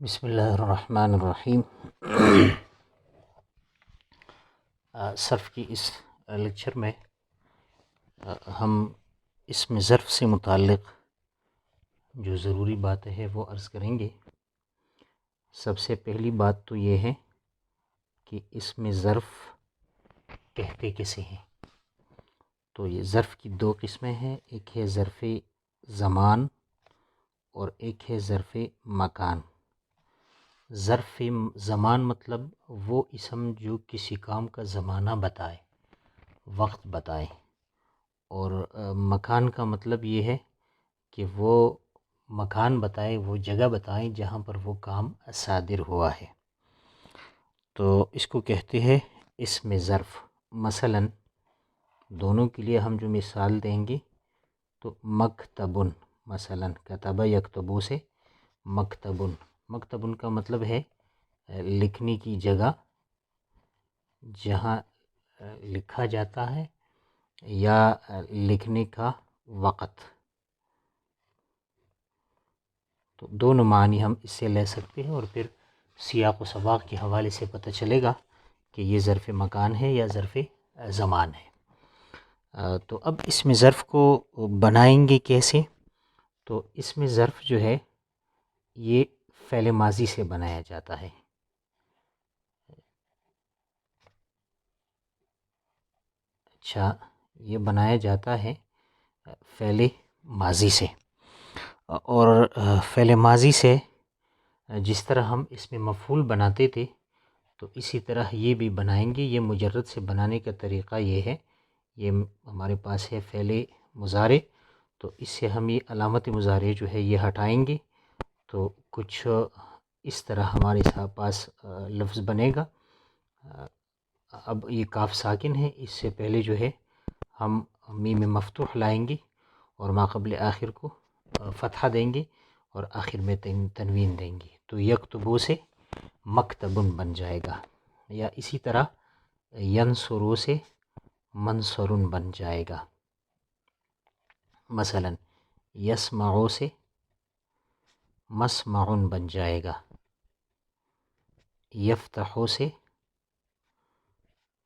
بسم اللہ الرحمن الرحیم۔ صرف کی اس لیکچر میں ہم اسم ظرف سے متعلق جو ضروری باتیں ہیں وہ عرض کریں گے۔ سب سے پہلی بات تو یہ ہے کہ اسم ظرف کہتے کسے ہیں۔ تو یہ ظرف کی دو قسمیں ہیں، ایک ہے ظرف زمان اور ایک ہے ظرف مکان۔ ظرف زمان مطلب وہ اسم جو کسی کام کا زمانہ بتائے، وقت بتائے، اور مکان کا مطلب یہ ہے کہ وہ مکان بتائے، وہ جگہ بتائے جہاں پر وہ کام صادر ہوا ہے۔ تو اس کو کہتے ہیں اسم ظرف۔ مثلا دونوں کے لیے ہم جو مثال دیں گے تو مکتبن، مثلا کتب یکتبو سے مکتبن۔ مکتبن کا مطلب ہے لکھنے کی جگہ، جہاں لکھا جاتا ہے، یا لکھنے کا وقت۔ تو دونوں معنی ہم اس سے لے سکتے ہیں، اور پھر سیاق و سباق کے حوالے سے پتہ چلے گا کہ یہ ظرف مکان ہے یا ظرف زمان ہے۔ تو اب اسم ظرف کو بنائیں گے کیسے؟ تو اسم ظرف جو ہے یہ فعل ماضی سے بنایا جاتا ہے۔ اچھا، یہ بنایا جاتا ہے فعل ماضی سے، اور فعل ماضی سے جس طرح ہم اس میں مفعول بناتے تھے تو اسی طرح یہ بھی بنائیں گے۔ یہ مجرد سے بنانے کا طریقہ یہ ہے، یہ ہمارے پاس ہے فعل مضارع، تو اس سے ہم یہ علامت مضارع جو ہے یہ ہٹائیں گے، تو کچھ اس طرح ہمارے پاس لفظ بنے گا۔ اب یہ کاف ساکن ہے، اس سے پہلے جو ہے ہم میم مفتوح لائیں گے اور ما قبل آخر کو فتحہ دیں گے اور آخر میں تنوین دیں گے، تو یکتبو سے مکتبن بن جائے گا، یا اسی طرح ینصرو سے منصرن بن جائے گا۔ مثلا یسمعو سے مسمعن بن جائے گا، یفتحو سے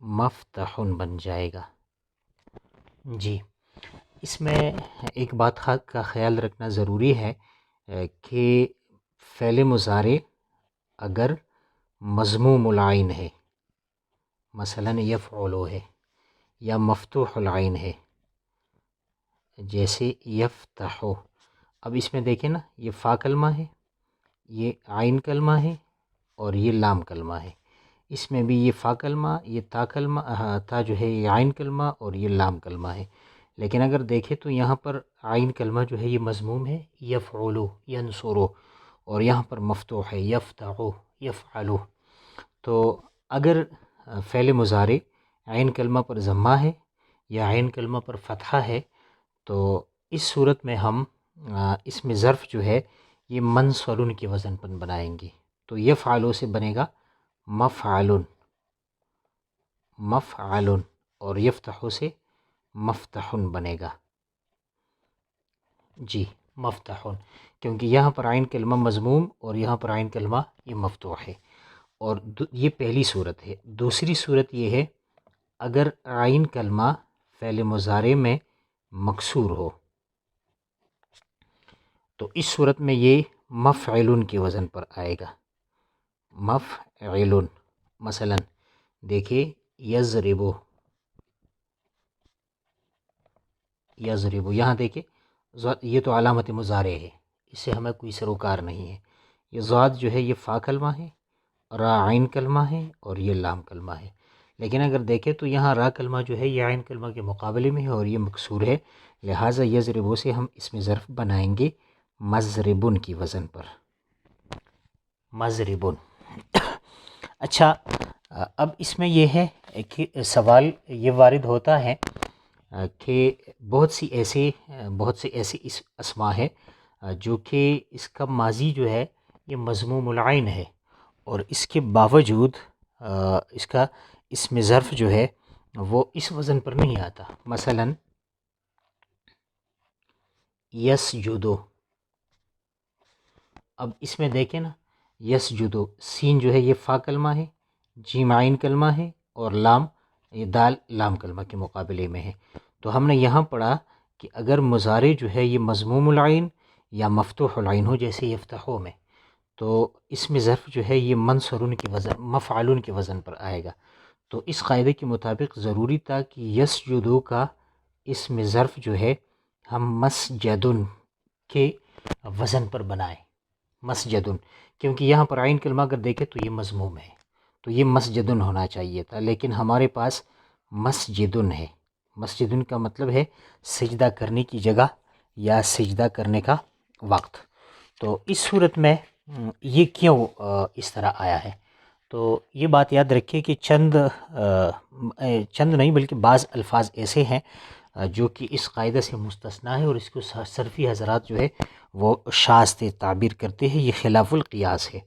مفتحن بن جائے گا۔ جی، اس میں ایک بات کا خیال رکھنا ضروری ہے کہ فعل مضارع اگر مضموم العین ہے، مثلا یفعلو ہے، یا مفتوح العین ہے، جیسے یفتحو، اب اس میں دیکھیں نا، یہ فا کلمہ ہے، یہ عین کلمہ ہے، اور یہ لام کلمہ ہے۔ اس میں بھی یہ فا کلمہ، یہ تا کلمہ، تا جو ہے یہ عین کلمہ اور یہ لام کلمہ ہے، لیکن اگر دیکھیں تو یہاں پر عین کلمہ جو ہے یہ مضموم ہے، یفعلو، ینصرو، اور یہاں پر مفتوح ہے، یفتحو، یفعلو۔ تو اگر فعل مضارع عین کلمہ پر ضمہ ہے یا عین کلمہ پر فتحہ ہے تو اس صورت میں ہم اسم ظرف جو ہے یہ منصرن کے وزن پر بنائیں گے، تو یفعلو سے بنے گا مفعلن، مفعلن، اور یفتحو سے مفتحن بنے گا۔ جی، مفتحن، کیونکہ یہاں پر عین کلمہ مضموم اور یہاں پر عین کلمہ یہ مفتوح ہے، اور یہ پہلی صورت ہے۔ دوسری صورت یہ ہے اگر عین کلمہ فعل مضارع میں مکسور ہو، تو اس صورت میں یہ مفعلن کے وزن پر آئے گا، مفعلن۔ مثلا دیکھیے یضربو، یضربو، یہاں دیکھیں یہ تو علامت مضارع ہے، اس سے ہمیں کوئی سروکار نہیں ہے۔ یہ ضاد جو ہے یہ فا کلمہ ہے، را عین کلمہ ہے، اور یہ لام کلمہ ہے، لیکن اگر دیکھیں تو یہاں را کلمہ جو ہے یہ عین کلمہ کے مقابلے میں ہے اور یہ مکسور ہے، لہٰذا یضربو سے ہم اسم ظرف بنائیں گے مضربن کی وزن پر، مضربن۔ اچھا، اب اس میں یہ ہے کہ سوال یہ وارد ہوتا ہے کہ بہت سے ایسے اسماء ہے جو کہ اس کا ماضی جو ہے یہ مضموم العین ہے، اور اس کے باوجود اس کا اسم ظرف جو ہے وہ اس وزن پر نہیں آتا۔ مثلا یسجدو، اب اس میں دیکھیں نا، یسجدو، سین جو ہے یہ فا کلمہ ہے، جیم عین کلمہ ہے، اور لام یہ دال لام کلمہ کے مقابلے میں ہے۔ تو ہم نے یہاں پڑھا کہ اگر مضارع جو ہے یہ مضموم العین یا مفتوح العین ہو، جیسے یفتحو میں، تو اس میں ظرف جو ہے یہ منصورن کے وزن مفعلون کے وزن پر آئے گا۔ تو اس قاعدے کے مطابق ضروری تھا کہ یسجدو کا اس میں ظرف جو ہے ہم مسجدن کے وزن پر بنائیں، مسجدن، کیونکہ یہاں پر عین کلمہ اگر دیکھیں تو یہ مضموم ہے، تو یہ مسجدن ہونا چاہیے تھا، لیکن ہمارے پاس مسجدن ہے۔ مسجدن کا مطلب ہے سجدہ کرنے کی جگہ یا سجدہ کرنے کا وقت۔ تو اس صورت میں یہ کیوں اس طرح آیا ہے؟ تو یہ بات یاد رکھیں کہ چند نہیں بلکہ بعض الفاظ ایسے ہیں جو کہ اس قاعدہ سے مستثنا ہے، اور اس کو صرفی حضرات جو ہے وہ شاذ تعبیر کرتے ہیں، یہ خلاف القیاس ہے۔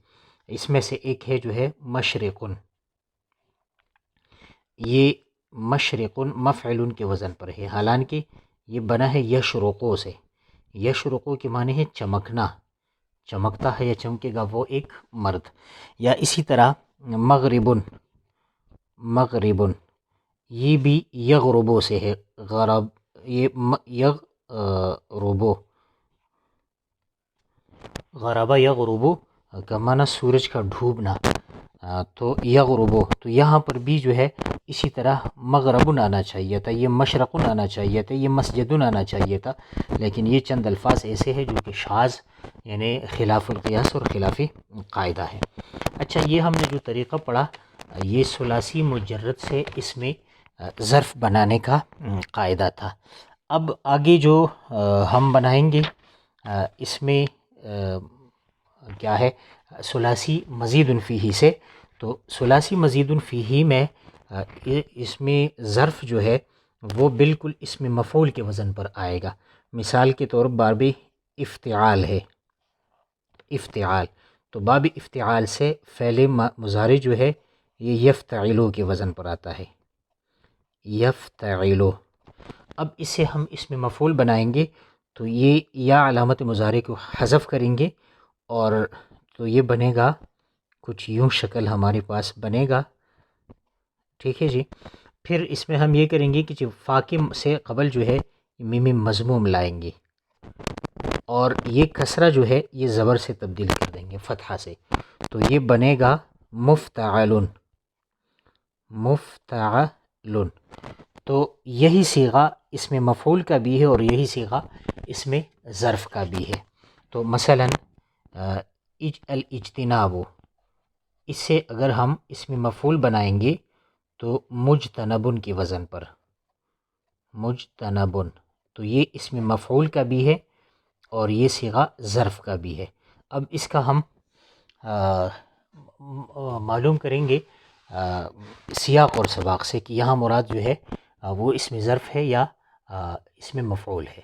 اس میں سے ایک ہے جو ہے مشرقن، یہ مشرقن مفعلن کے وزن پر ہے، حالانکہ یہ بنا ہے یشرقو سے۔ یشرقو کے معنی ہے چمکنا، چمکتا ہے یا چمکے گا وہ ایک مرد۔ یا اسی طرح مغربن، مغربن یہ بھی یغربو سے ہے، غرب یہ یغربو، غربا یغربو کا معنی سورج کا ڈوبنا، تو یغربو، تو یہاں پر بھی جو ہے اسی طرح مغربن آنا چاہیے تھا، یہ مشرقن آنا چاہیے تھا، یہ مسجدن آنا چاہیے تھا، لیکن یہ چند الفاظ ایسے ہیں جو کہ شاذ یعنی خلاف القیاس اور خلاف قاعدہ ہے۔ اچھا، یہ ہم نے جو طریقہ پڑھا یہ ثلاثی مجرد سے اس میں ظرف بنانے کا قاعدہ تھا۔ اب آگے جو ہم بنائیں گے اس میں کیا ہے، ثلاثی مزید فیہ سے۔ تو ثلاثی مزید فیہ میں اس میں ظرف جو ہے وہ بالکل اس میں مفعول کے وزن پر آئے گا۔ مثال کے طور باب افتعال ہے، افتعال، تو باب افتعال سے فعل مضارع جو ہے یہ یفتعلو کے وزن پر آتا ہے، یفتعلو۔ اب اسے ہم اس میں مفعول بنائیں گے تو یہ یا علامت مضارع کو حذف کریں گے، اور تو یہ بنے گا کچھ یوں شکل ہمارے پاس بنے گا، ٹھیک ہے جی۔ پھر اس میں ہم یہ کریں گے کہ جو فاقم سے قبل جو ہے میم مضموم لائیں گے، اور یہ کسرہ جو ہے یہ زبر سے تبدیل کر دیں گے، فتحہ سے، تو یہ بنے گا مفتعلن، مفتعلن۔ تو یہی صیغہ اس میں مفعول کا بھی ہے اور یہی صیغہ اس میں ظرف کا بھی ہے۔ تو مثلا الاجتناب، اس سے اگر ہم اس میں مفعول بنائیں گے تو مجتنبن کی وزن پر، مجتنبن، تو یہ اس میں مفعول کا بھی ہے اور یہ صیغہ ظرف کا بھی ہے۔ اب اس کا ہم معلوم کریں گے سیاق اور سباق سے کہ یہاں مراد جو ہے وہ اس میں ظرف ہے یا اس میں مفعول ہے۔